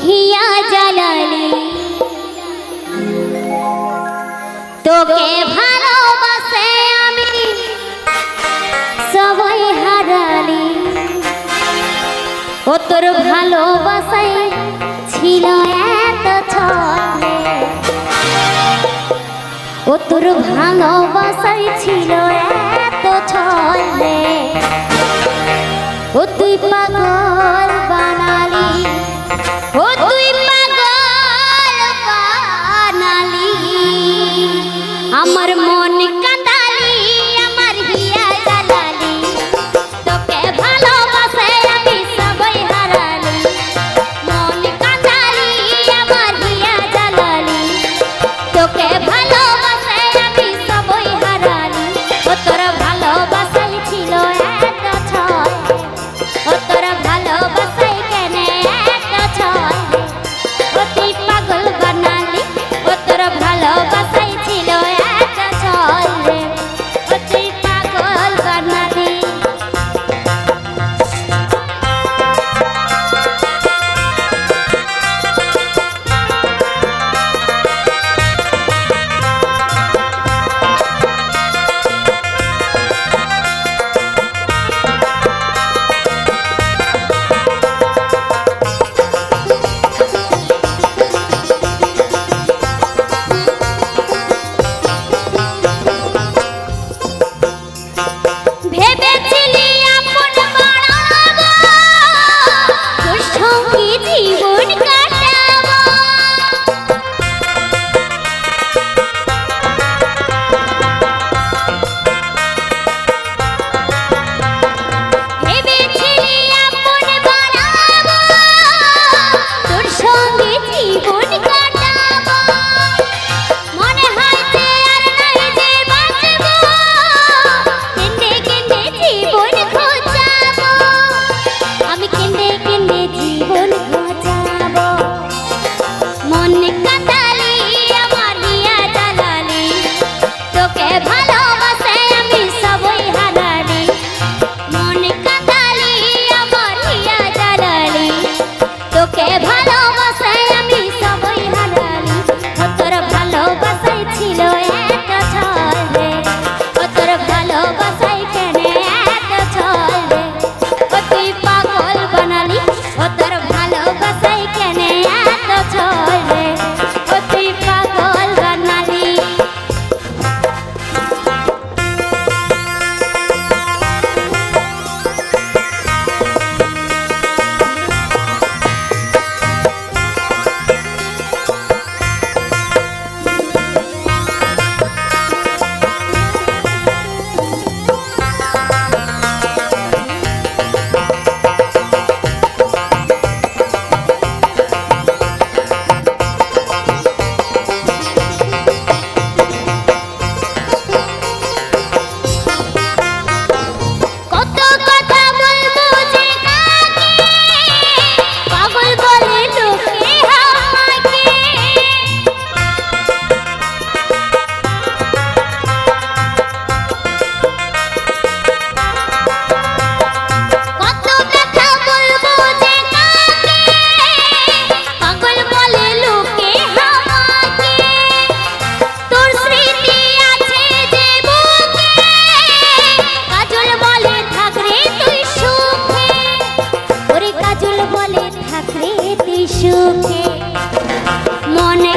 হিয়া জালালি তোকে ভালোবাসে আমি সবাই হারালি ও তোর ভালোবাসাই ছিল এত ছলে ও তোর ভালোবাসাই ছিল এত ছলে ও তুই পাগল বানালি ও তুই পাগল বানালি আমার মন কাঁদালি আমার হিয়া জালালি তোকে ভালোবাসে আমি সবাই হারালি মন কাঁদালি আমার হিয়া জালালি তোকে ভালোবাসে আমি সবাই হারালি ও তোর ভালোবাসাই ছিল এত ছল ও তোর ভালোবাসাই কেন এত ছল ও তুই পাগল বানালি ও তোর ভালোবাসাই ছিল এত ছল রে ও তুই পাগল বানালি ভেবেছিলি আপন বাড়াবো তোর সঙ্গে জীবন কাটাবো ভেবেছিলি আপন বাড়াবো তোর সঙ্গে জীবন কাটাবো মনে হয় যে আর নাই যে বাঁচবো কেঁদে কেঁদে জীবন ঘোচাবো আমি কেঁদে কেঁদে জীবন ঘোচাবো মন কাঁদালি আমার হিয়া জালালি তোকে ভালোবাসে আমি সবাই হারালি মন কাঁদালি আমার হিয়া জালালি তোকে ভালোবাসে আমি সবাই হারালি ও তোর ভালোবাসাই ছিল এত ছল রে ও তোর ভালোবাসাই কেন এত ছল রে ও তুই পাগল বানালি ও তোর ভালোবাসাই কেন এত ছল রে ও তুই পাগল বানালি কত কথা বলবো যে কাকে পাগল বলে লোকে আমাকে কত কথা বলবো যে কাকে পাগল বলে লোকে আমাকে তোর স্মৃতি আছে যে বুকে কাজল বলে থাকরে তুই সুখে ওরে কাজল বলে থাকরে তুই সুখে মনে